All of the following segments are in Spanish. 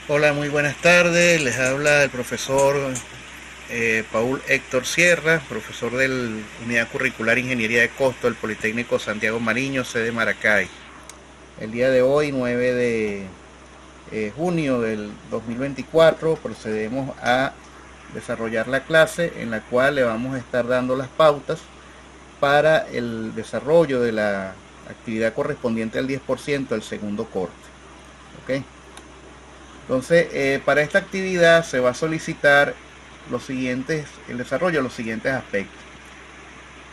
Hola, muy buenas tardes. Les habla el profesor Paul Héctor Sierra, profesor de la Unidad Curricular Ingeniería de Costo del Politécnico Santiago Mariño, sede Maracay. El día de hoy, 9 de junio del 2024, procedemos a desarrollar la clase en la cual le vamos a estar dando las pautas para el desarrollo de la actividad correspondiente al 10% del segundo corte. ¿Ok? Entonces, para esta actividad se va a solicitar el desarrollo de los siguientes aspectos.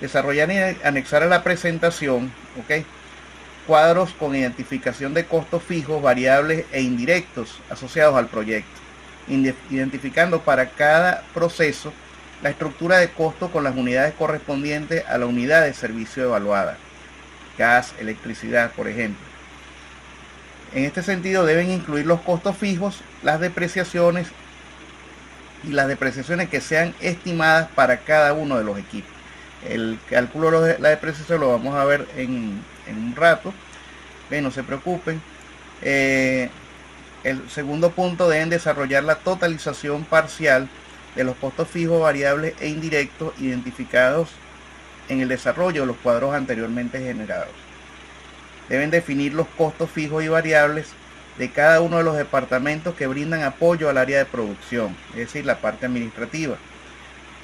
Desarrollar y anexar a la presentación, ¿ok?, cuadros con identificación de costos fijos, variables e indirectos asociados al proyecto, identificando para cada proceso la estructura de costo con las unidades correspondientes a la unidad de servicio evaluada, gas, electricidad, por ejemplo. En este sentido deben incluir los costos fijos, las depreciaciones y las depreciaciones que sean estimadas para cada uno de los equipos. El cálculo de la depreciación lo vamos a ver en un rato, no se preocupen. El segundo punto, deben desarrollar la totalización parcial de los costos fijos, variables e indirectos identificados en el desarrollo de los cuadros anteriormente generados. Deben definir los costos fijos y variables de cada uno de los departamentos que brindan apoyo al área de producción, es decir, la parte administrativa.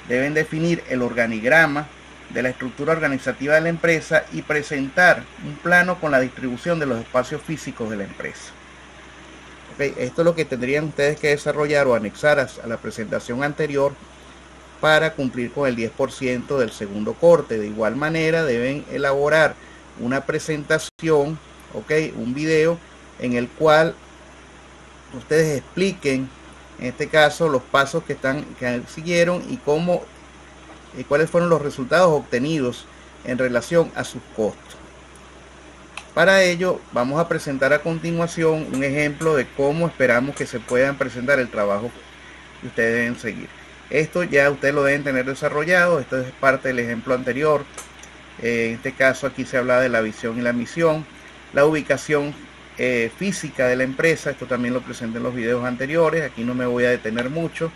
Deben definir el organigrama de la estructura organizativa de la empresa y presentar un plano con la distribución de los espacios físicos de la empresa. Okay, esto es lo que tendrían ustedes que desarrollar o anexar a la presentación anterior para cumplir con el 10% del segundo corte. De igual manera deben elaborar una presentación, un video en el cual ustedes expliquen, en este caso, los pasos que siguieron y cuáles fueron los resultados obtenidos en relación a sus costos. Para ello vamos a presentar a continuación un ejemplo de cómo esperamos que se puedan presentar el trabajo que ustedes deben seguir. Esto ya ustedes lo deben tener desarrollado. Esto es parte del ejemplo anterior. En este caso aquí se habla de la visión y la misión, la ubicación física de la empresa. Esto también lo presenté en los videos anteriores, aquí no me voy a detener mucho.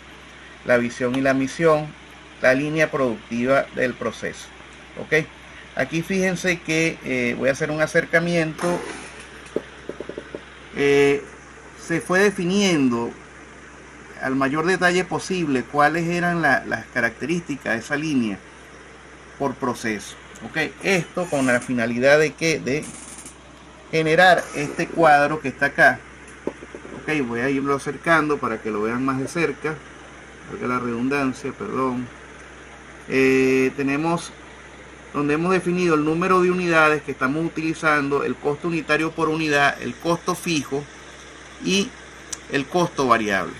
La visión y la misión, la línea productiva del proceso. Aquí fíjense que voy a hacer un acercamiento. Se fue definiendo al mayor detalle posible cuáles eran las características de esa línea por proceso. Esto con la finalidad de generar este cuadro que está acá. Voy a irlo acercando para que lo vean más de cerca, porque la redundancia, perdón. Tenemos donde hemos definido el número de unidades que estamos utilizando, el costo unitario por unidad, el costo fijo y el costo variable.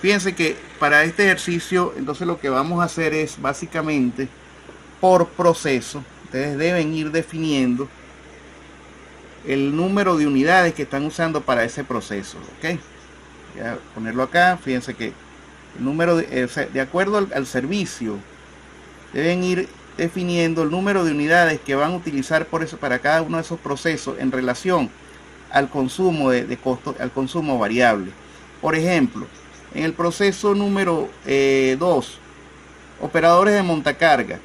Fíjense que para este ejercicio entonces lo que vamos a hacer es básicamente por proceso. Ustedes deben ir definiendo el número de unidades que están usando para ese proceso. Voy a ponerlo acá. Fíjense que el número de acuerdo al servicio, deben ir definiendo el número de unidades que van a utilizar para cada uno de esos procesos en relación al consumo de costo, al consumo variable. Por ejemplo, en el proceso número 2, operadores de montacarga.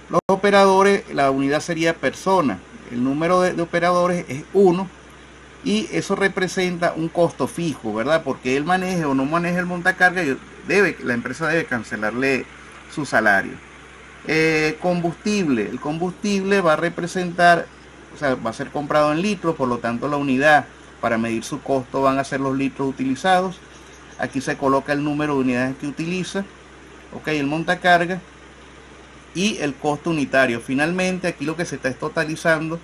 Los operadores, la unidad sería persona. El número de operadores es 1 y eso representa un costo fijo, ¿verdad? Porque él maneje o no maneje el montacarga, la empresa debe cancelarle su salario. Combustible. El combustible va a representar, va a ser comprado en litros, por lo tanto la unidad para medir su costo van a ser los litros utilizados. Aquí se coloca el número de unidades que utiliza, el montacarga y el costo unitario. Finalmente aquí lo que se está es totalizando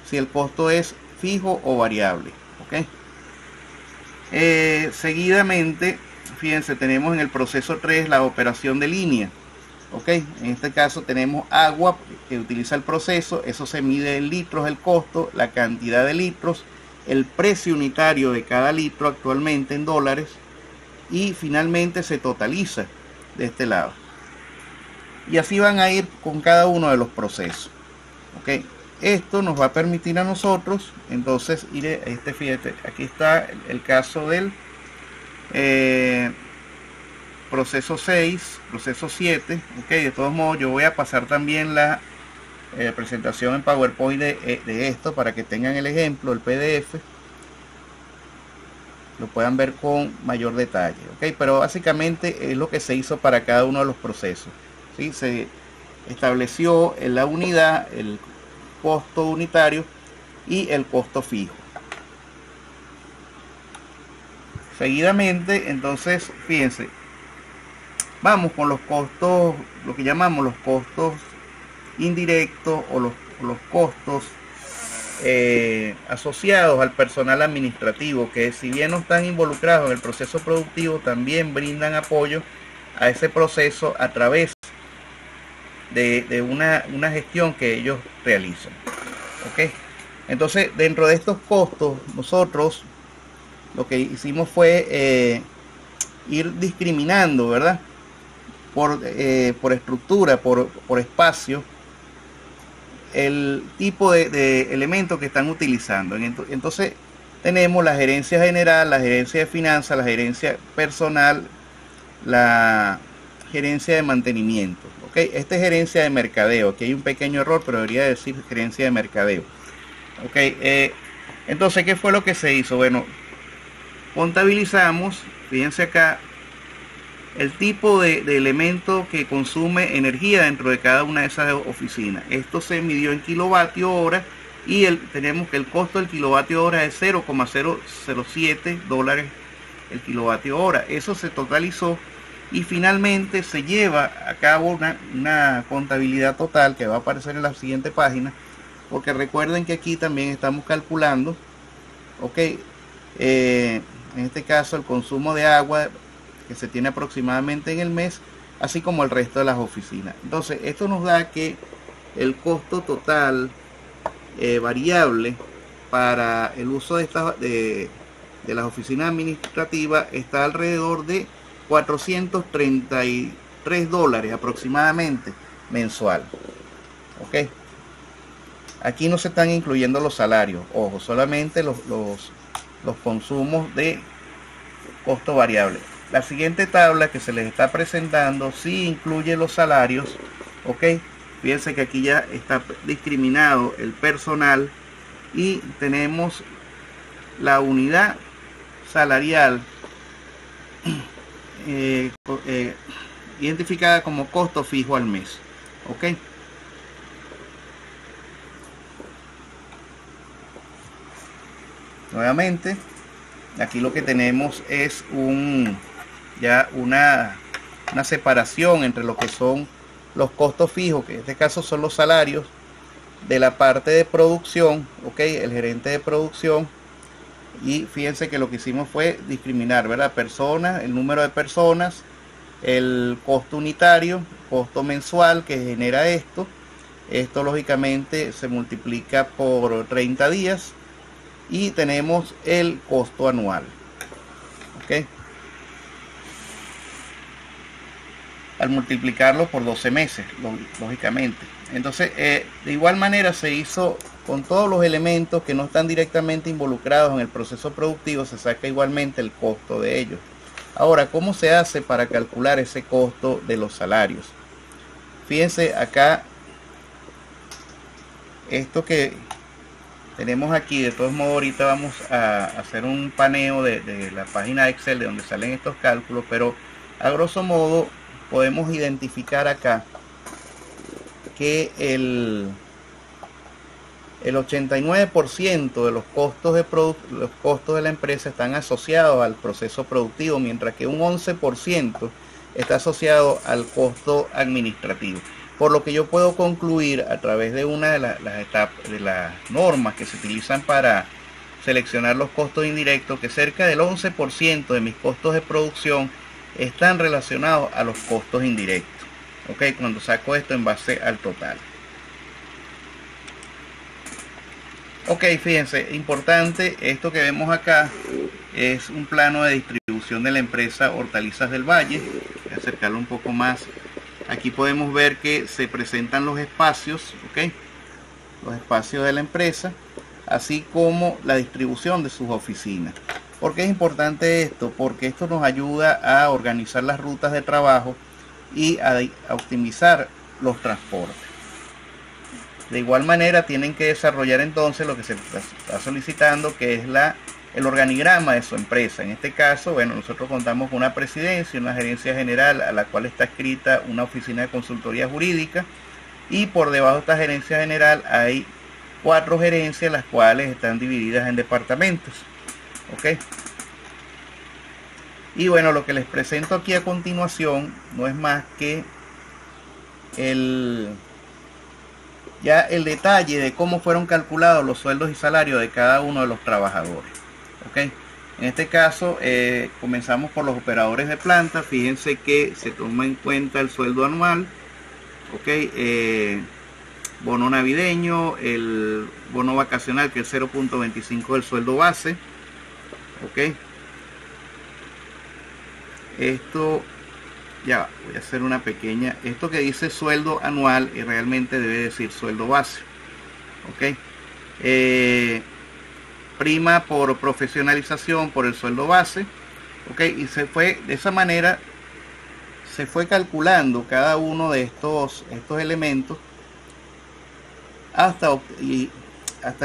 si el costo es fijo o variable. Seguidamente, fíjense, tenemos en el proceso 3 la operación de línea. En este caso tenemos agua que utiliza el proceso, eso se mide en litros, el costo, la cantidad de litros, el precio unitario de cada litro actualmente en dólares, y finalmente se totaliza de este lado. Y así van a ir con cada uno de los procesos. esto nos va a permitir a nosotros entonces ir, fíjate, aquí está el caso del proceso 6, proceso 7. Ok, de todos modos yo voy a pasar también la presentación en PowerPoint de esto para que tengan el ejemplo, el PDF, lo puedan ver con mayor detalle. Ok, pero básicamente es lo que se hizo para cada uno de los procesos. ¿Sí? Se estableció en la unidad el costo unitario y el costo fijo. Seguidamente, entonces, fíjense, vamos con los costos, lo que llamamos los costos indirectos o los costos asociados al personal administrativo, que si bien no están involucrados en el proceso productivo, también brindan apoyo a ese proceso a través de una gestión que ellos realizan. ¿Ok? Entonces, dentro de estos costos, nosotros lo que hicimos fue ir discriminando, ¿verdad? Por estructura, por espacio, el tipo de elementos que están utilizando. Entonces tenemos la gerencia general, la gerencia de finanzas, la gerencia personal, la gerencia de mantenimiento. ¿Okay? Esta es gerencia de mercadeo. Aquí hay un pequeño error, pero debería decir gerencia de mercadeo. ¿Okay? Entonces, ¿qué fue lo que se hizo? Bueno, contabilizamos, fíjense acá, el tipo de elemento que consume energía dentro de cada una de esas oficinas. Esto se midió en kilovatio hora y tenemos que el costo del kilovatio hora es $0,007 el kilovatio hora. Eso se totalizó y finalmente se lleva a cabo una contabilidad total que va a aparecer en la siguiente página, porque recuerden que aquí también estamos calculando, ok, en este caso el consumo de agua que se tiene aproximadamente en el mes, así como el resto de las oficinas. Entonces esto nos da que el costo total variable para el uso de las oficinas administrativas está alrededor de $433 aproximadamente mensual. Ok, aquí no se están incluyendo los salarios, ojo, solamente los consumos de costo variable. La siguiente tabla que se les está presentando sí incluye los salarios. Ok, fíjense que aquí ya está discriminado el personal y tenemos la unidad salarial identificada como costo fijo al mes. Ok, nuevamente aquí lo que tenemos es ya una separación entre lo que son los costos fijos, que en este caso son los salarios, de la parte de producción, ok, el gerente de producción. Y fíjense que lo que hicimos fue discriminar, ¿verdad? Personas, el número de personas, el costo unitario, costo mensual que genera esto. Esto lógicamente se multiplica por 30 días y tenemos el costo anual. ¿Ok? Al multiplicarlo por 12 meses, lógicamente. Entonces, de igual manera se hizo con todos los elementos que no están directamente involucrados en el proceso productivo, se saca igualmente el costo de ellos. Ahora, ¿cómo se hace para calcular ese costo de los salarios? Fíjense acá, esto que tenemos aquí, de todos modos ahorita vamos a hacer un paneo de la página de Excel de donde salen estos cálculos, pero a grosso modo podemos identificar acá que el 89% de los costos de la empresa están asociados al proceso productivo, mientras que un 11% está asociado al costo administrativo. Por lo que yo puedo concluir a través de una de las normas que se utilizan para seleccionar los costos indirectos, que cerca del 11% de mis costos de producción están relacionados a los costos indirectos. Ok, cuando saco esto en base al total. Ok, fíjense, importante, esto que vemos acá es un plano de distribución de la empresa Hortalizas del Valle. Voy a acercarlo un poco más. Aquí podemos ver que se presentan los espacios, ok, los espacios de la empresa, así como la distribución de sus oficinas. ¿Por qué es importante esto? Porque esto nos ayuda a organizar las rutas de trabajo y a optimizar los transportes. De igual manera tienen que desarrollar entonces lo que se está solicitando, que es el organigrama de su empresa. En este caso, bueno, nosotros contamos con una presidencia y una gerencia general a la cual está escrita una oficina de consultoría jurídica, y por debajo de esta gerencia general hay 4 gerencias, las cuales están divididas en departamentos. ¿Ok? Y bueno, lo que les presento aquí a continuación no es más que el detalle de cómo fueron calculados los sueldos y salarios de cada uno de los trabajadores. ¿Ok? En este caso, comenzamos por los operadores de planta. Fíjense que se toma en cuenta el sueldo anual, ¿ok? Bono navideño, el bono vacacional, que es 0.25 del sueldo base, ¿ok? Esto, ya voy a hacer una pequeña, esto que dice sueldo anual y realmente debe decir sueldo base, ¿ok? Prima por profesionalización por el sueldo base, ¿ok? Y se fue de esa manera, se fue calculando cada uno de estos elementos hasta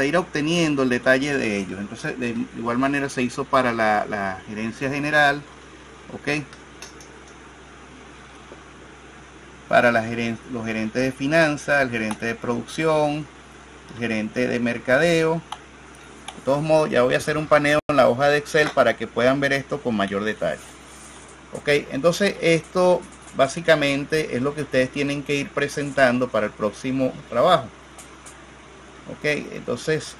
ir obteniendo el detalle de ellos. Entonces, de igual manera se hizo para la gerencia general, ¿ok? Para los gerentes de finanzas, el gerente de producción, el gerente de mercadeo. De todos modos, ya voy a hacer un paneo en la hoja de Excel para que puedan ver esto con mayor detalle. Ok, entonces esto básicamente es lo que ustedes tienen que ir presentando para el próximo trabajo. Ok, entonces,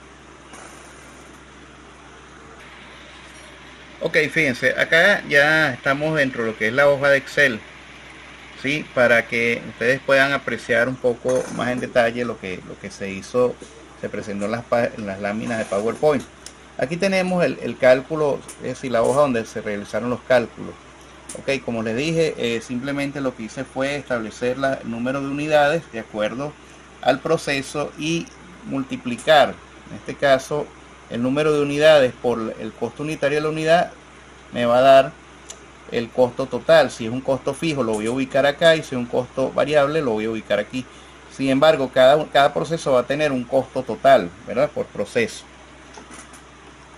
ok, fíjense, acá ya estamos dentro de lo que es la hoja de Excel, ¿sí? Para que ustedes puedan apreciar un poco más en detalle lo que se hizo, se presentó en las láminas de PowerPoint. Aquí tenemos el cálculo, es decir, la hoja donde se realizaron los cálculos. Ok, como les dije, simplemente lo que hice fue establecer el número de unidades de acuerdo al proceso y multiplicar, en este caso, el número de unidades por el costo unitario de la unidad, me va a dar el costo total. Si es un costo fijo, lo voy a ubicar acá, y si es un costo variable, lo voy a ubicar aquí. Sin embargo, cada proceso va a tener un costo total, ¿verdad? Por proceso.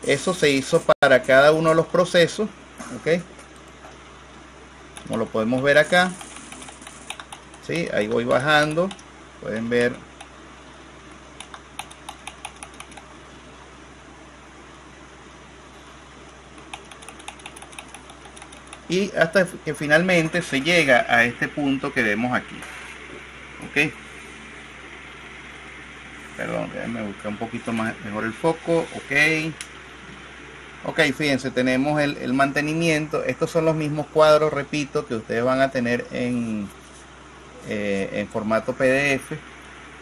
Eso se hizo para cada uno de los procesos, ¿ok? Como lo podemos ver acá, ¿sí? Ahí voy bajando, pueden ver. Y hasta que finalmente se llega a este punto que vemos aquí. Ok, perdón, déjenme buscar un poquito mejor el foco. Ok, fíjense, tenemos el mantenimiento. Estos son los mismos cuadros, repito, que ustedes van a tener en formato PDF.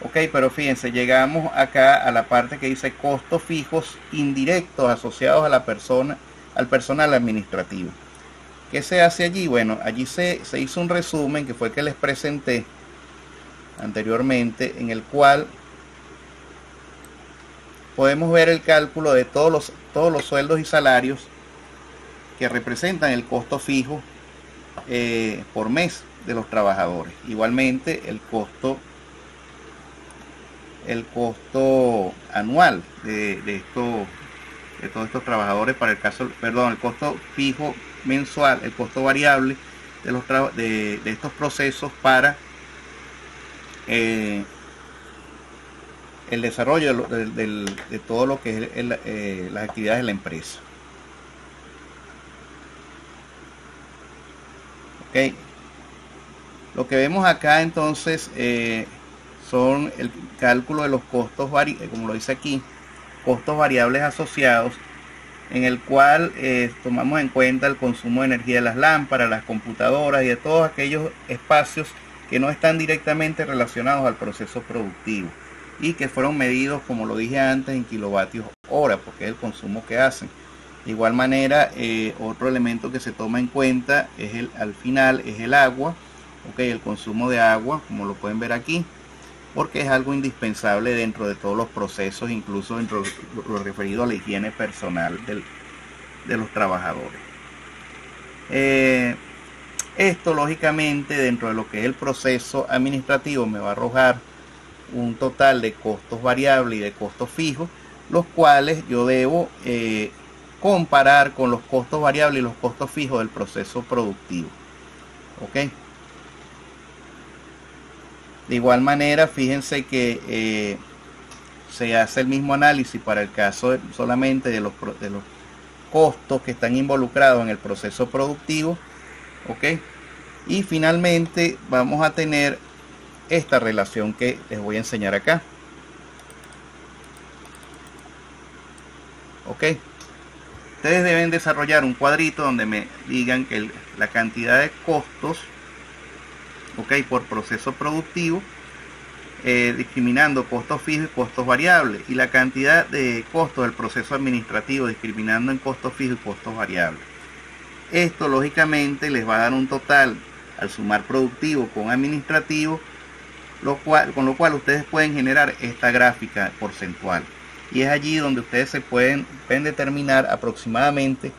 Ok, pero fíjense, llegamos acá a la parte que dice costos fijos indirectos asociados a la persona, al personal administrativo. ¿Qué se hace allí? Bueno, allí se hizo un resumen que fue el que les presenté anteriormente, en el cual podemos ver el cálculo de todos los sueldos y salarios que representan el costo fijo por mes de los trabajadores. Igualmente el costo anual de todos estos trabajadores para el caso, perdón, el costo fijo mensual, el costo variable de estos procesos para el desarrollo de todo lo que es las actividades de la empresa. Ok, lo que vemos acá entonces son el cálculo de los costos, como lo dice aquí, costos variables asociados, en el cual tomamos en cuenta el consumo de energía de las lámparas, las computadoras y de todos aquellos espacios que no están directamente relacionados al proceso productivo y que fueron medidos, como lo dije antes, en kilovatios hora, porque es el consumo que hacen. De igual manera, otro elemento que se toma en cuenta es al final es el agua, ok, el consumo de agua, como lo pueden ver aquí. porque es algo indispensable dentro de todos los procesos, incluso dentro de lo referido a la higiene personal de los trabajadores. Esto lógicamente dentro de lo que es el proceso administrativo me va a arrojar un total de costos variables y de costos fijos, los cuales yo debo comparar con los costos variables y los costos fijos del proceso productivo. ¿Ok? De igual manera, fíjense que se hace el mismo análisis para el caso solamente de los costos que están involucrados en el proceso productivo. ¿Ok? Y finalmente vamos a tener esta relación que les voy a enseñar acá. ¿Ok? Ustedes deben desarrollar un cuadrito donde me digan que la cantidad de costos, ¿ok?, por proceso productivo, discriminando costos fijos y costos variables, y la cantidad de costos del proceso administrativo, discriminando en costos fijos y costos variables. Esto lógicamente les va a dar un total al sumar productivo con administrativo, con lo cual ustedes pueden generar esta gráfica porcentual. Y es allí donde ustedes pueden determinar aproximadamente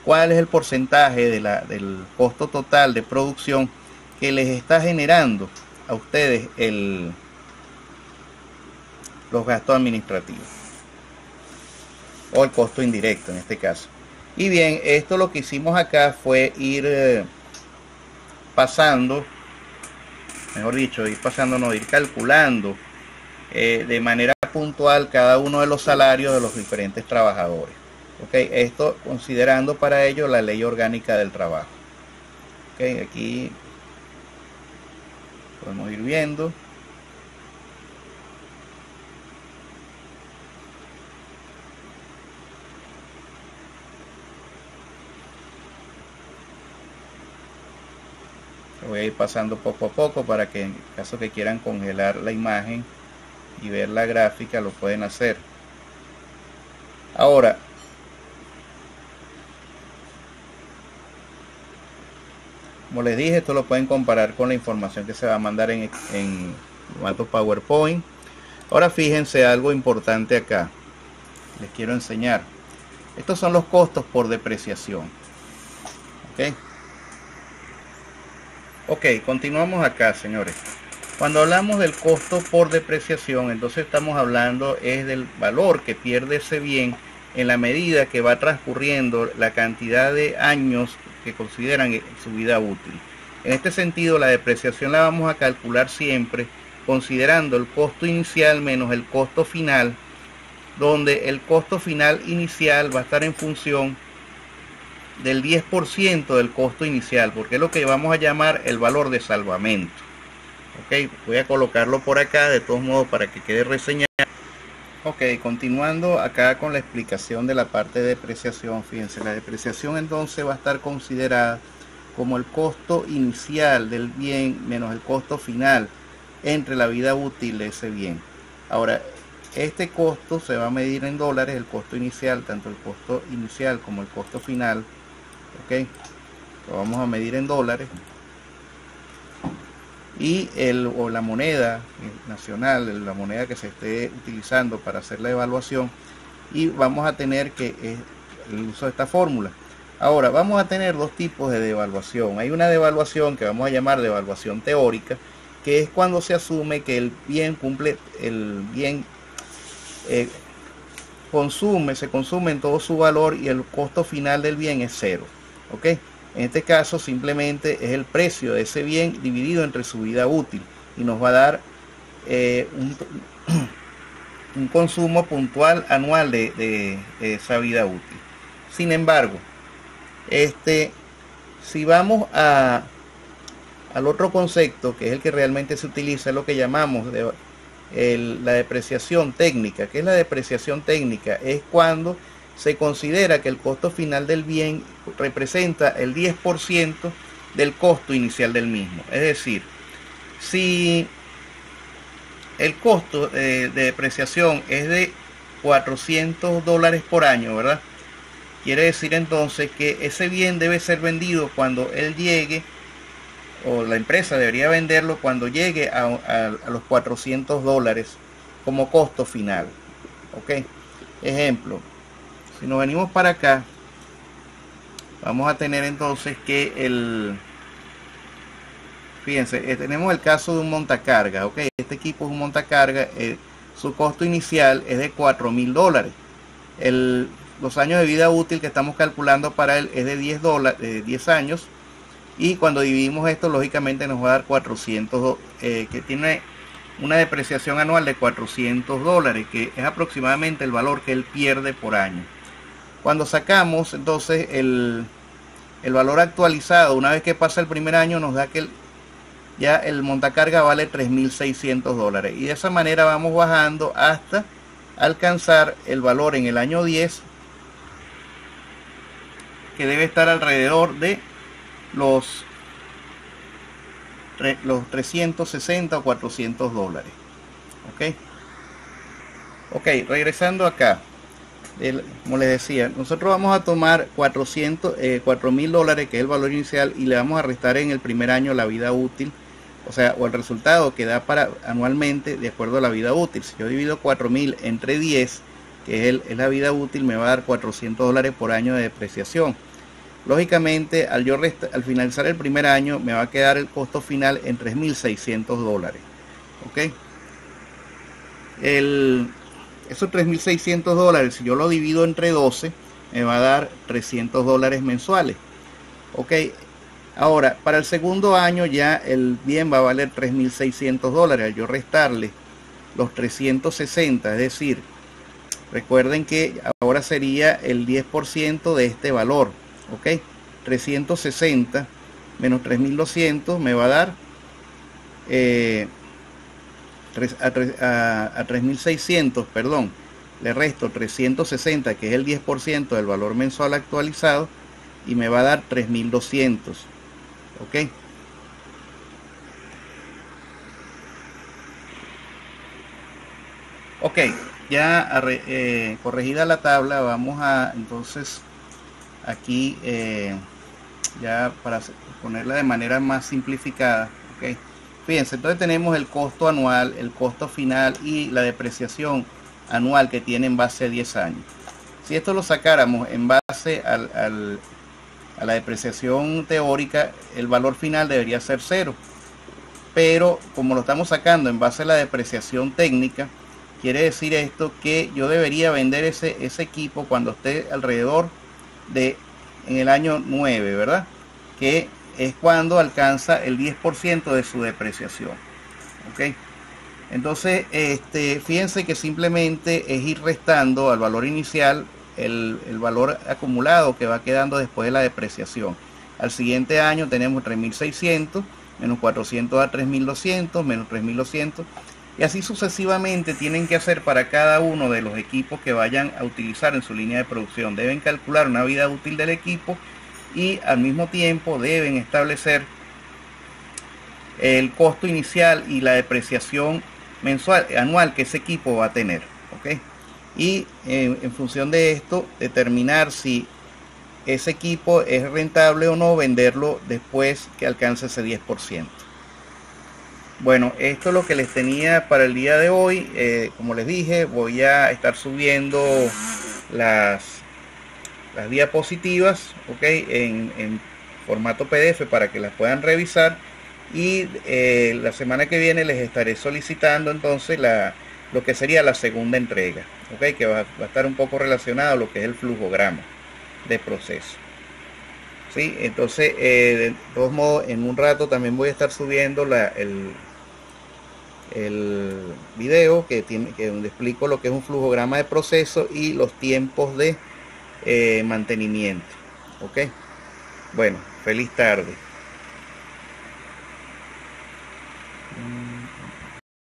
cuál es el porcentaje del costo total de producción que les está generando a ustedes los gastos administrativos, o el costo indirecto en este caso. Y bien, esto lo que hicimos acá fue ir pasando, ir calculando de manera puntual cada uno de los salarios de los diferentes trabajadores. ¿Okay? Esto considerando para ello la ley orgánica del trabajo. ¿Okay? Aquí podemos ir viendo. Voy a ir pasando poco a poco para que en caso que quieran congelar la imagen y ver la gráfica lo pueden hacer. Ahora, como les dije, esto lo pueden comparar con la información que se va a mandar en formato PowerPoint. Ahora fíjense algo importante acá. Les quiero enseñar. Estos son los costos por depreciación. Ok, continuamos acá, señores. Cuando hablamos del costo por depreciación, entonces estamos hablando es del valor que pierde ese bien en la medida que va transcurriendo la cantidad de años que consideran su vida útil. En este sentido, la depreciación la vamos a calcular siempre considerando el costo inicial menos el costo final, donde el costo final inicial va a estar en función del 10% del costo inicial, porque es lo que vamos a llamar el valor de salvamento. Ok, voy a colocarlo por acá de todos modos para que quede reseñado. Ok, continuando acá con la explicación de la parte de depreciación. Fíjense, la depreciación entonces va a estar considerada como el costo inicial del bien menos el costo final entre la vida útil de ese bien. Ahora, este costo se va a medir en dólares, el costo inicial, tanto el costo inicial como el costo final. Ok, lo vamos a medir en dólares. Y la moneda nacional, la moneda que se esté utilizando para hacer la evaluación, y vamos a tener que el uso de esta fórmula. Ahora vamos a tener dos tipos de devaluación. Hay una devaluación que vamos a llamar devaluación teórica, que es cuando se asume que el bien se consume en todo su valor y el costo final del bien es cero. ¿Ok? En este caso simplemente es el precio de ese bien dividido entre su vida útil y nos va a dar un consumo puntual anual de esa vida útil. Sin embargo, si vamos al otro concepto, que es el que realmente se utiliza, es lo que llamamos la depreciación técnica. ¿Qué es la depreciación técnica? Es cuando se considera que el costo final del bien representa el 10% del costo inicial del mismo. Es decir, si el costo de depreciación es de $400 por año, ¿verdad? Quiere decir entonces que ese bien debe ser vendido cuando él llegue o la empresa debería venderlo cuando llegue a los $400 como costo final. Ok, ejemplo, si nos venimos para acá, vamos a tener entonces que fíjense, tenemos el caso de un montacarga. Ok, este equipo es un montacarga, su costo inicial es de $4.000. Los años de vida útil que estamos calculando para él es de 10 años, y cuando dividimos esto, lógicamente nos va a dar 400, que tiene una depreciación anual de $400, que es aproximadamente el valor que él pierde por año. Cuando sacamos entonces el valor actualizado, una vez que pasa el primer año, nos da que ya el montacarga vale $3.600, y de esa manera vamos bajando hasta alcanzar el valor en el año 10, que debe estar alrededor de los 360 o $400. Ok, regresando acá, como les decía, nosotros vamos a tomar $4.000, que es el valor inicial, y le vamos a restar en el primer año la vida útil, o el resultado que da para anualmente de acuerdo a la vida útil. Si yo divido 4.000 entre 10, que es la vida útil, me va a dar $400 por año de depreciación. Lógicamente, al finalizar el primer año, me va a quedar el costo final en $3.600. Ok, esos $3.600, si yo lo divido entre 12, me va a dar $300 mensuales. Ok, ahora para el segundo año ya el bien va a valer $3.600. Al yo restarle los 360, es decir, recuerden que ahora sería el 10% de este valor. Ok, 360 menos 3.200 me va a dar a 3.600, perdón, le resto 360, que es el 10% del valor mensual actualizado, y me va a dar 3.200. Ok, ok, ya corregida la tabla, vamos a entonces aquí ya para ponerla de manera más simplificada. Ok, fíjense, entonces tenemos el costo anual, el costo final y la depreciación anual que tiene en base a 10 años. Si esto lo sacáramos en base a la depreciación teórica, el valor final debería ser 0, pero como lo estamos sacando en base a la depreciación técnica, quiere decir esto que yo debería vender ese equipo cuando esté alrededor en el año 9, ¿verdad? Que es cuando alcanza el 10% de su depreciación. Ok, entonces fíjense que simplemente es ir restando al valor inicial el valor acumulado que va quedando después de la depreciación. Al siguiente año tenemos 3.600 menos 400 a 3.200 menos 3.200, y así sucesivamente tienen que hacer para cada uno de los equipos que vayan a utilizar en su línea de producción. Deben calcular una vida útil del equipo y al mismo tiempo deben establecer el costo inicial y la depreciación anual que ese equipo va a tener. ¿Ok? Y en función de esto determinar si ese equipo es rentable o no venderlo después que alcance ese 10%. Bueno, esto es lo que les tenía para el día de hoy. Como les dije, voy a estar subiendo las diapositivas, ¿ok? en formato PDF para que las puedan revisar, y la semana que viene les estaré solicitando entonces lo que sería la segunda entrega, ¿ok? Que va a estar un poco relacionado a lo que es el flujograma de proceso. ¿Sí? Entonces, de todos modos, en un rato también voy a estar subiendo el video donde explico lo que es un flujograma de proceso y los tiempos de mantenimiento. Ok, bueno, feliz tarde.